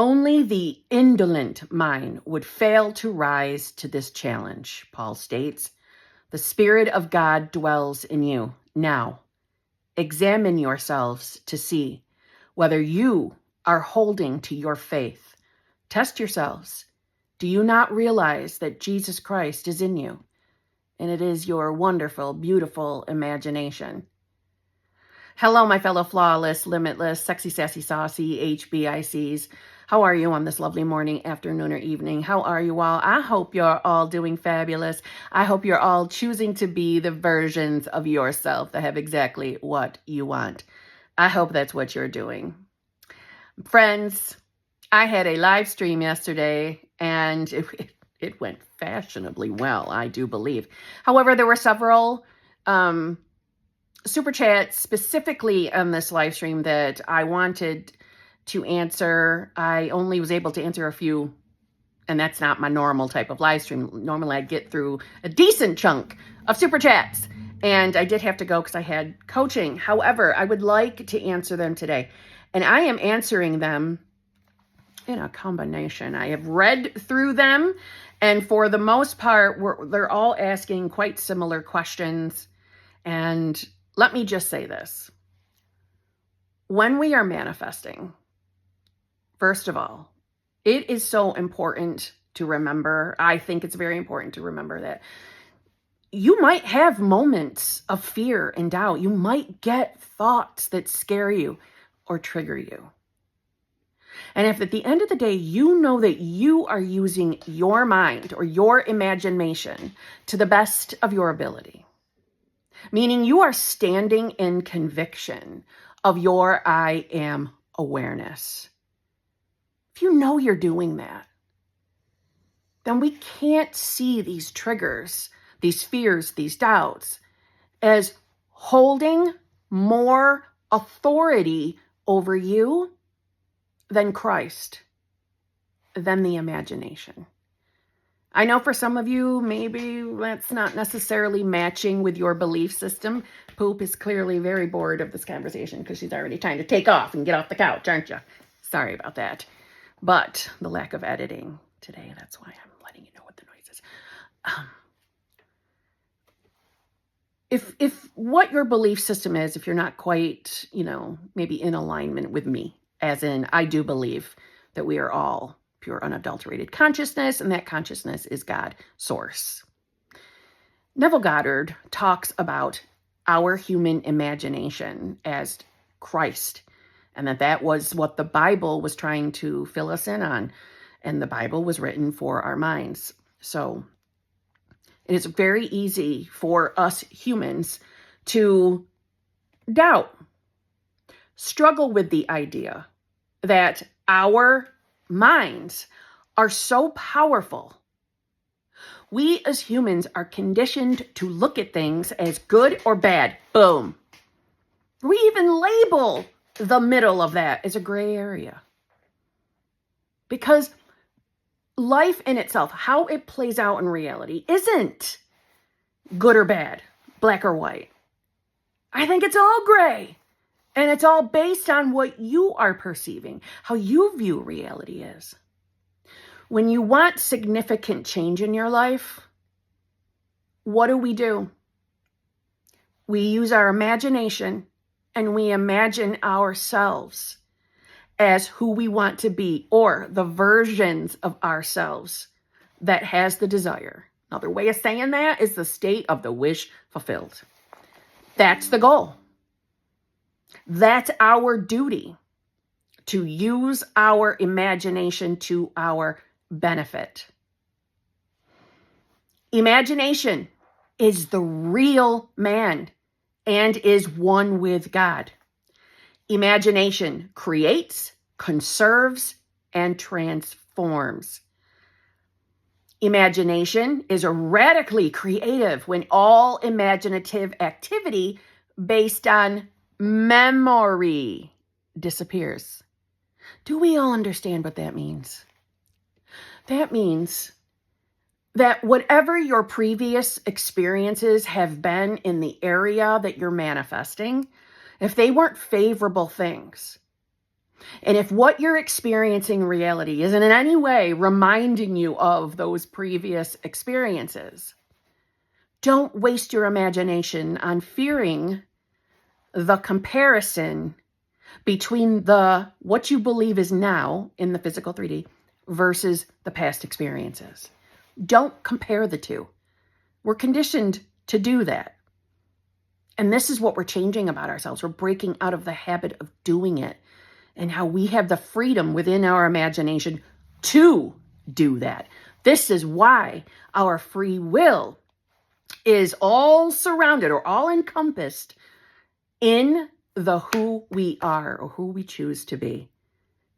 Only the indolent mind would fail to rise to this challenge, Paul states. The Spirit of God dwells in you. Now, examine yourselves to see whether you are holding to your faith. Test yourselves. Do you not realize that Jesus Christ is in you? And it is your wonderful, beautiful imagination. Hello, my fellow flawless, limitless, sexy, sassy, saucy HBICs. How are you on this lovely morning, afternoon, or evening? How are you all? I hope you're all doing fabulous. I hope you're all choosing to be the versions of yourself that have exactly what you want. I hope that's what you're doing. Friends, I had a live stream yesterday, and it went fashionably well, I do believe. However, there were several super chats specifically on this live stream that I wanted to answer. I only was able to answer a few, and that's not my normal type of live stream. Normally I get through a decent chunk of super chats, and I did have to go because I had coaching. However, I would like to answer them today, and I am answering them in a combination. I have read through them, and for the most part, they're all asking quite similar questions. And let me just say this. When we are manifesting, first of all, it is so important to remember, I think it's very important to remember that you might have moments of fear and doubt. You might get thoughts that scare you or trigger you. And if at the end of the day, you know that you are using your mind or your imagination to the best of your ability, meaning you are standing in conviction of your I am awareness. If you know you're doing that, then we can't see these triggers, these fears, these doubts as holding more authority over you than Christ, than the imagination. I know for some of you, maybe that's not necessarily matching with your belief system. Poop is clearly very bored of this conversation because she's already trying to take off and get off the couch, aren't you? Sorry about that. But the lack of editing today, that's why I'm letting you know what the noise is. If what your belief system is, if you're not quite, maybe in alignment with me, as in I do believe that we are all pure unadulterated consciousness, and that consciousness is God source. Neville Goddard talks about our human imagination as Christ, and that was what the Bible was trying to fill us in on, and the Bible was written for our minds. So it is very easy for us humans to doubt, struggle with the idea that our minds are so powerful. We as humans are conditioned to look at things as good or bad. Boom. We even label the middle of that as a gray area. Because life in itself, how it plays out in reality, isn't good or bad, black or white. I think it's all gray. And it's all based on what you are perceiving, how you view reality is. When you want significant change in your life, what do? We use our imagination and we imagine ourselves as who we want to be, or the versions of ourselves that has the desire. Another way of saying that is the state of the wish fulfilled. That's the goal. That's our duty, to use our imagination to our benefit. Imagination is the real man and is one with God. Imagination creates, conserves, and transforms. Imagination is radically creative when all imaginative activity based on memory disappears. Do we all understand what that means? That means that whatever your previous experiences have been in the area that you're manifesting, if they weren't favorable things, And if what you're experiencing in reality isn't in any way reminding you of those previous experiences, don't waste your imagination on fearing the comparison between what you believe is now in the physical 3D versus the past experiences. Don't compare the two. We're conditioned to do that. And this is what we're changing about ourselves. We're breaking out of the habit of doing it, and how we have the freedom within our imagination to do that. This is why our free will is all surrounded or all encompassed in the who we are or who we choose to be.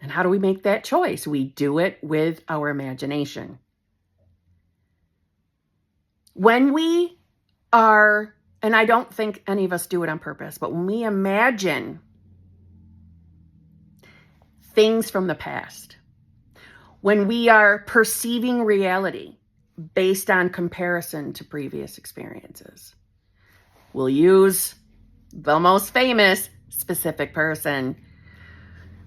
And how do we make that choice? We do it with our imagination. When we are, and I don't think any of us do it on purpose, but when we imagine things from the past, when we are perceiving reality based on comparison to previous experiences, we'll use the most famous specific person.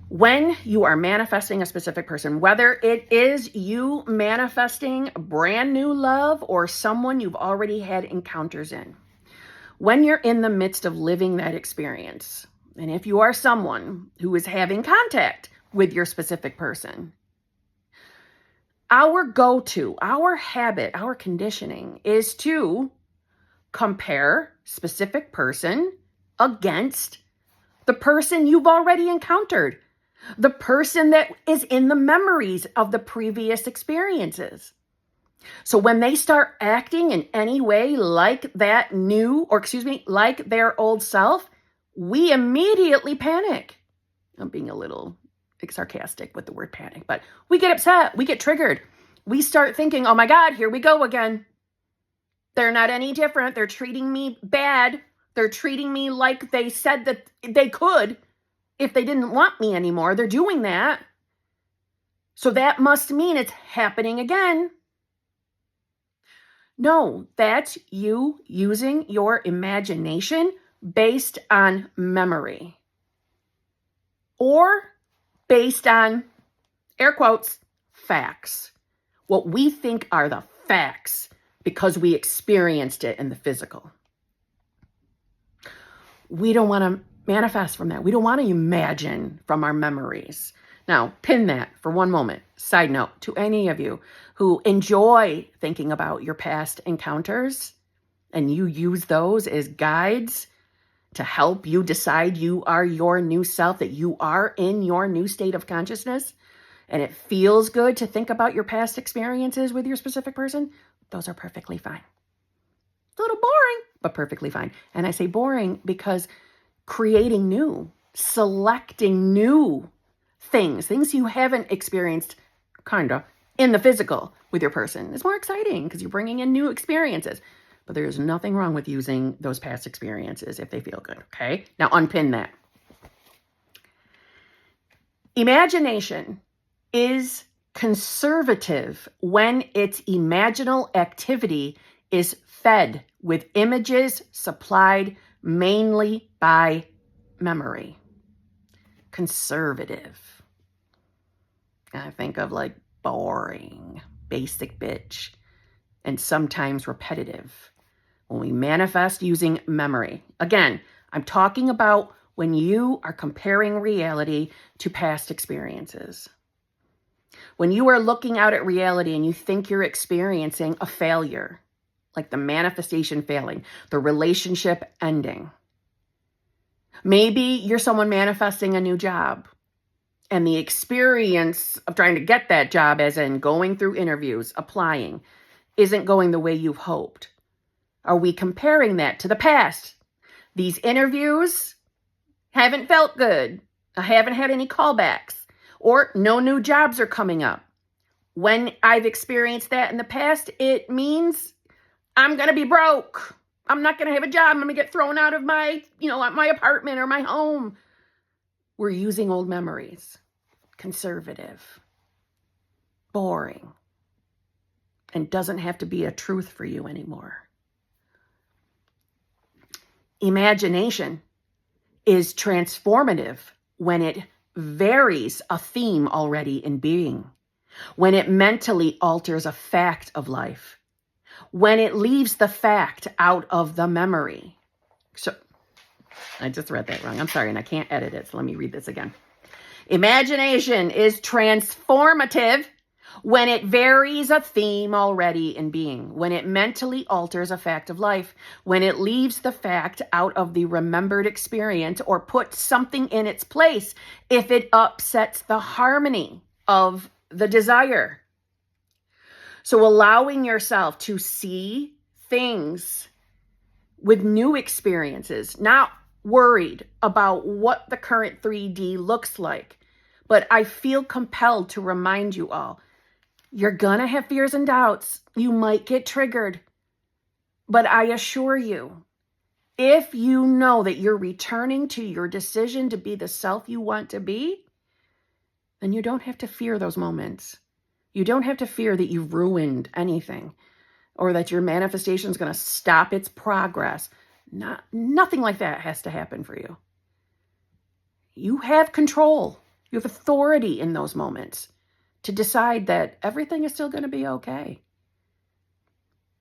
When you are manifesting a specific person, whether it is you manifesting brand new love or someone you've already had encounters in, when you're in the midst of living that experience, and if you are someone who is having contact with your specific person, our go-to, our habit, our conditioning is to compare specific person against the person you've already encountered, the person that is in the memories of the previous experiences. So when they start acting in any way like that new, like their old self, we immediately panic. I'm being a little sarcastic with the word panic, but we get upset, we get triggered. We start thinking, oh my God, here we go again. They're not any different. They're treating me bad. They're treating me like they said that they could if they didn't want me anymore. They're doing that. So that must mean it's happening again. No, that's you using your imagination based on memory. Or based on, air quotes, facts. What we think are the facts because we experienced it in the physical. We don't want to manifest from that. We don't want to imagine from our memories. Now, pin that for one moment. Side note to any of you who enjoy thinking about your past encounters and you use those as guides to help you decide you are your new self, that you are in your new state of consciousness, and it feels good to think about your past experiences with your specific person, those are perfectly fine. A little boring, but perfectly fine. And I say boring because creating new, selecting new things you haven't experienced, in the physical with your person is more exciting because you're bringing in new experiences. But there's nothing wrong with using those past experiences if they feel good, okay? Now unpin that. Imagination is conservative when its imaginal activity is fed with images supplied mainly by memory. Conservative. I think of like boring, basic bitch, and sometimes repetitive. When we manifest using memory. Again, I'm talking about when you are comparing reality to past experiences. When you are looking out at reality and you think you're experiencing a failure, like the manifestation failing, the relationship ending. Maybe you're someone manifesting a new job and the experience of trying to get that job, as in going through interviews, applying, isn't going the way you've hoped. Are we comparing that to the past? These interviews haven't felt good. I haven't had any callbacks, or no new jobs are coming up. When I've experienced that in the past, it means I'm going to be broke. I'm not going to have a job. I'm going to get thrown out of my apartment or my home. We're using old memories. Conservative. Boring. And doesn't have to be a truth for you anymore. Imagination is transformative when it varies a theme already in being, when it mentally alters a fact of life, when it leaves the fact out of the memory. So I just read that wrong. I'm sorry, and I can't edit it, so let me read this again. Imagination is transformative when it varies a theme already in being, when it mentally alters a fact of life, when it leaves the fact out of the remembered experience or puts something in its place if it upsets the harmony of the desire. So allowing yourself to see things with new experiences, not worried about what the current 3D looks like. But I feel compelled to remind you all, you're gonna have fears and doubts. You might get triggered. But I assure you, if you know that you're returning to your decision to be the self you want to be, then you don't have to fear those moments. You don't have to fear that you've ruined anything or that your manifestation is going to stop its progress. Nothing like that has to happen for you. You have control. You have authority in those moments to decide that everything is still going to be okay.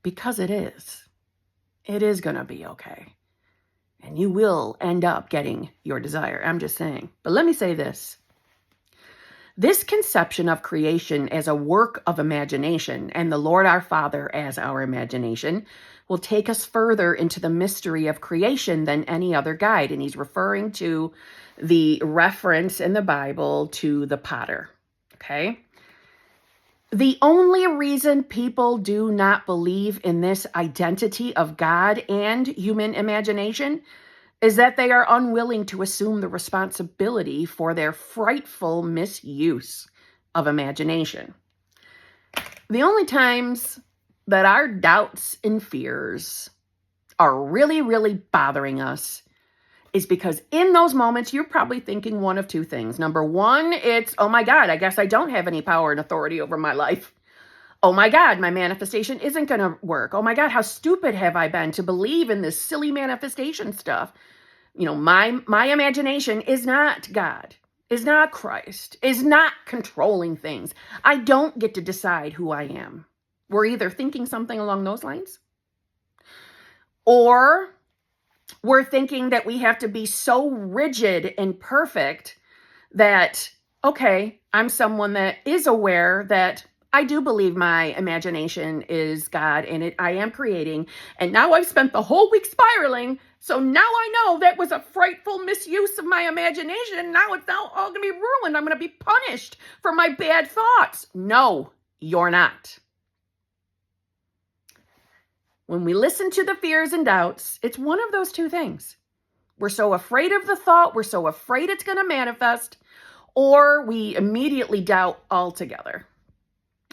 Because it is. It is going to be okay. And you will end up getting your desire. I'm just saying. But let me say this. This conception of creation as a work of imagination and the Lord our Father as our imagination will take us further into the mystery of creation than any other guide. And he's referring to the reference in the Bible to the potter. Okay? The only reason people do not believe in this identity of God and human imagination is that they are unwilling to assume the responsibility for their frightful misuse of imagination. The only times that our doubts and fears are really, really bothering us is because in those moments, you're probably thinking one of two things. Number one, it's, oh my God, I guess I don't have any power and authority over my life. Oh my God, my manifestation isn't going to work. Oh my God, how stupid have I been to believe in this silly manifestation stuff? You know, my imagination is not God, is not Christ, is not controlling things. I don't get to decide who I am. We're either thinking something along those lines, or we're thinking that we have to be so rigid and perfect that, okay, I'm someone that is aware that I do believe my imagination is God and I am creating. And now I've spent the whole week spiraling. So now I know that was a frightful misuse of my imagination. Now it's all going to be ruined. I'm going to be punished for my bad thoughts. No, you're not. When we listen to the fears and doubts, it's one of those two things. We're so afraid of the thought, we're so afraid it's going to manifest, or we immediately doubt altogether.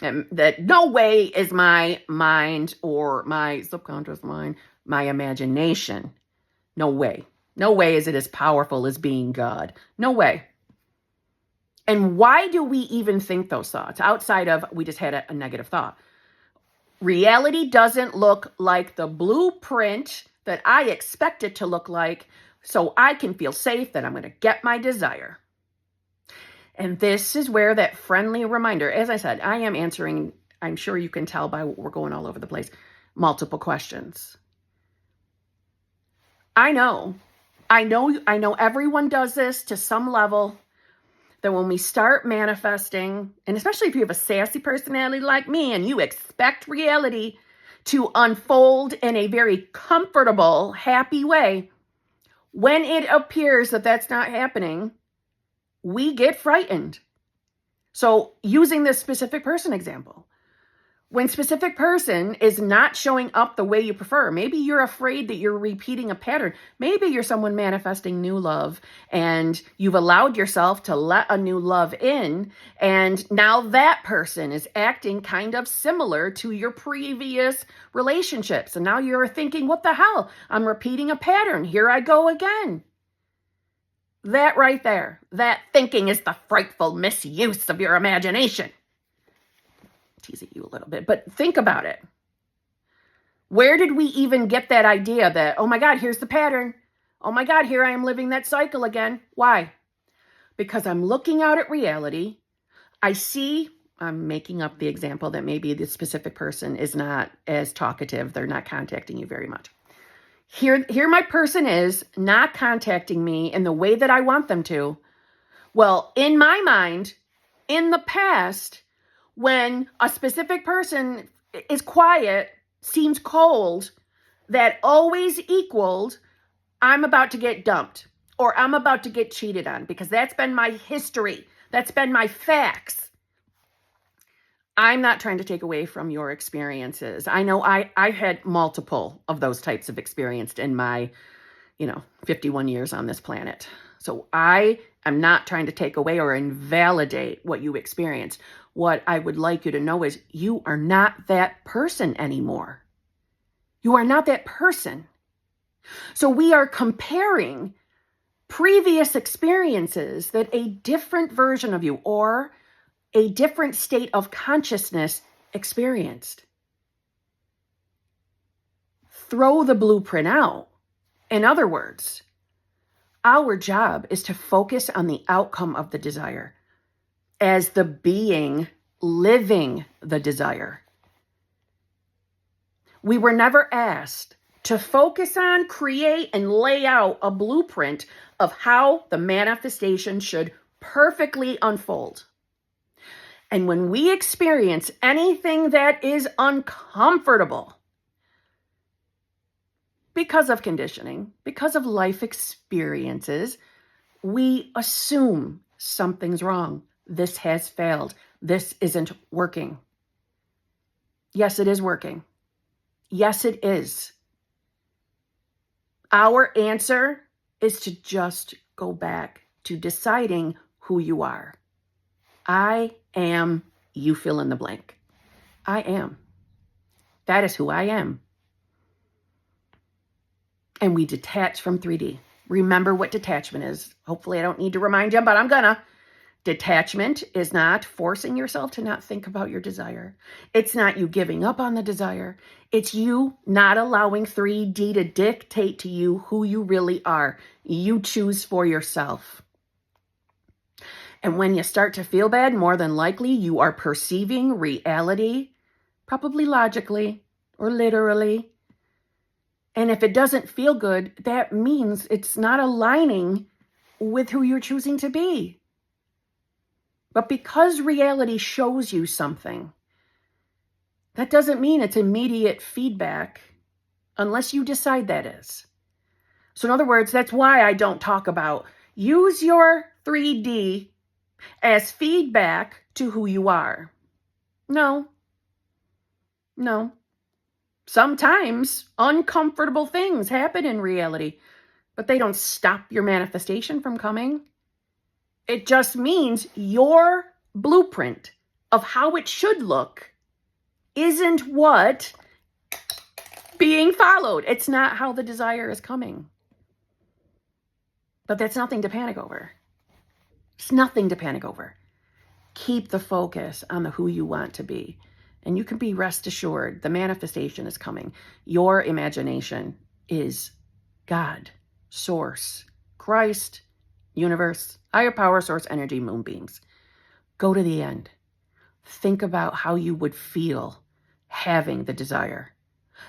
And that no way is my mind or my subconscious mind, my imagination. No way. No way is it as powerful as being God. No way. And why do we even think those thoughts outside of we just had a negative thought? Reality doesn't look like the blueprint that I expect it to look like, so I can feel safe that I'm going to get my desire. And this is where that friendly reminder, as I said, I am answering, I'm sure you can tell by we're going all over the place, multiple questions. I know everyone does this to some level, that when we start manifesting, and especially if you have a sassy personality like me and you expect reality to unfold in a very comfortable, happy way, when it appears that that's not happening, we get frightened. So using this specific person example, when specific person is not showing up the way you prefer, maybe you're afraid that you're repeating a pattern. Maybe you're someone manifesting new love and you've allowed yourself to let a new love in. And now that person is acting kind of similar to your previous relationships. And now you're thinking, what the hell? I'm repeating a pattern. Here I go again. That right there, that thinking is the frightful misuse of your imagination. Teasing you a little bit, but think about it. Where did we even get that idea that, oh my God, here's the pattern. Oh my God, here I am living that cycle again. Why? because I'm looking out at reality. I see, I'm making up the example that maybe the specific person is not as talkative. They're not contacting you very much. Here my person is not contacting me in the way that I want them to. Well, in my mind, in the past, when a specific person is quiet, seems cold, that always equaled, I'm about to get dumped or I'm about to get cheated on, because that's been my history. That's been my facts. I'm not trying to take away from your experiences. I know I had multiple of those types of experience in my, 51 years on this planet. So I am not trying to take away or invalidate what you experienced. What I would like you to know is you are not that person anymore. You are not that person. So we are comparing previous experiences that a different version of you or a different state of consciousness experienced. Throw the blueprint out. In other words, our job is to focus on the outcome of the desire as the being living the desire. We were never asked to focus on, create, and lay out a blueprint of how the manifestation should perfectly unfold. And when we experience anything that is uncomfortable, because of conditioning, because of life experiences, we assume something's wrong. This has failed. This isn't working. Yes, it is working. Yes, it is. Our answer is to just go back to deciding who you are. I am, you fill in the blank. I am. That is who I am. And we detach from 3D. Remember what detachment is. Hopefully I don't need to remind you, but I'm gonna. Detachment is not forcing yourself to not think about your desire. It's not you giving up on the desire. It's you not allowing 3D to dictate to you who you really are. You choose for yourself. And when you start to feel bad, more than likely you are perceiving reality, probably logically or literally. And if it doesn't feel good, that means it's not aligning with who you're choosing to be. But because reality shows you something, that doesn't mean it's immediate feedback unless you decide that is. So in other words, that's why I don't talk about use your 3D as feedback to who you are. No. Sometimes uncomfortable things happen in reality, but they don't stop your manifestation from coming. It just means your blueprint of how it should look isn't what being followed. It's not how the desire is coming. But that's nothing to panic over. It's nothing to panic over. Keep the focus on the who you want to be. And you can be rest assured the manifestation is coming. Your imagination is God, source, Christ, universe, higher power, source, energy, moonbeams. Go to the end. Think about how you would feel having the desire.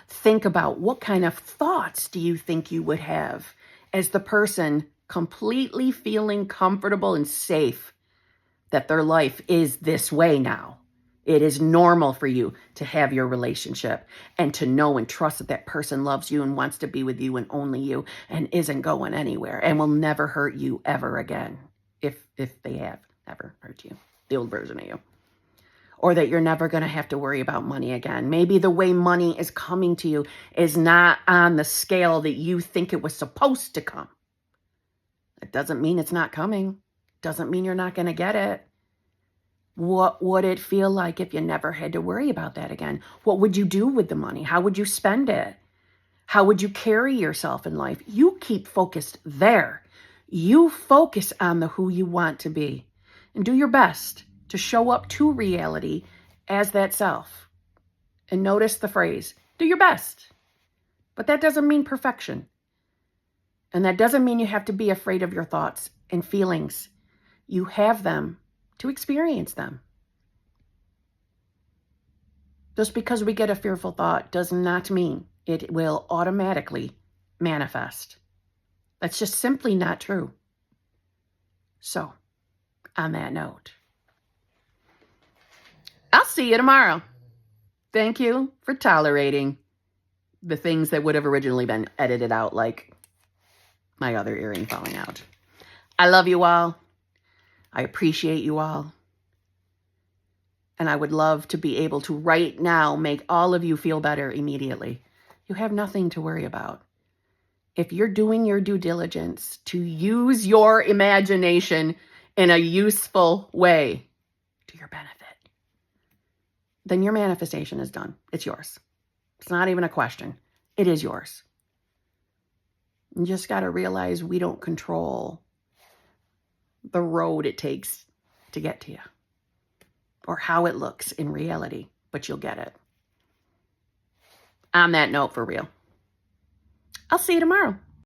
Think about what kind of thoughts do you think you would have as the person completely feeling comfortable and safe that their life is this way now. It is normal for you to have your relationship and to know and trust that that person loves you and wants to be with you and only you and isn't going anywhere and will never hurt you ever again if they have ever hurt you, the old version of you. Or that you're never going to have to worry about money again. Maybe the way money is coming to you is not on the scale that you think it was supposed to come. It doesn't mean it's not coming. Doesn't mean you're not going to get it. What would it feel like if you never had to worry about that again? What would you do with the money? How would you spend it? How would you carry yourself in life? You keep focused there. You focus on the who you want to be and do your best to show up to reality as that self. And notice the phrase, do your best. But that doesn't mean perfection. And that doesn't mean you have to be afraid of your thoughts and feelings. You have them to experience them. Just because we get a fearful thought does not mean it will automatically manifest. That's just simply not true. So, on that note, I'll see you tomorrow. Thank you for tolerating the things that would have originally been edited out, like my other earring falling out. I love you all. I appreciate you all. And I would love to be able to right now make all of you feel better immediately. You have nothing to worry about. If you're doing your due diligence to use your imagination in a useful way to your benefit, then your manifestation is done. It's yours. It's not even a question. It is yours. You just got to realize we don't control the road it takes to get to you or how it looks in reality, but you'll get it. On that note, for real, I'll see you tomorrow.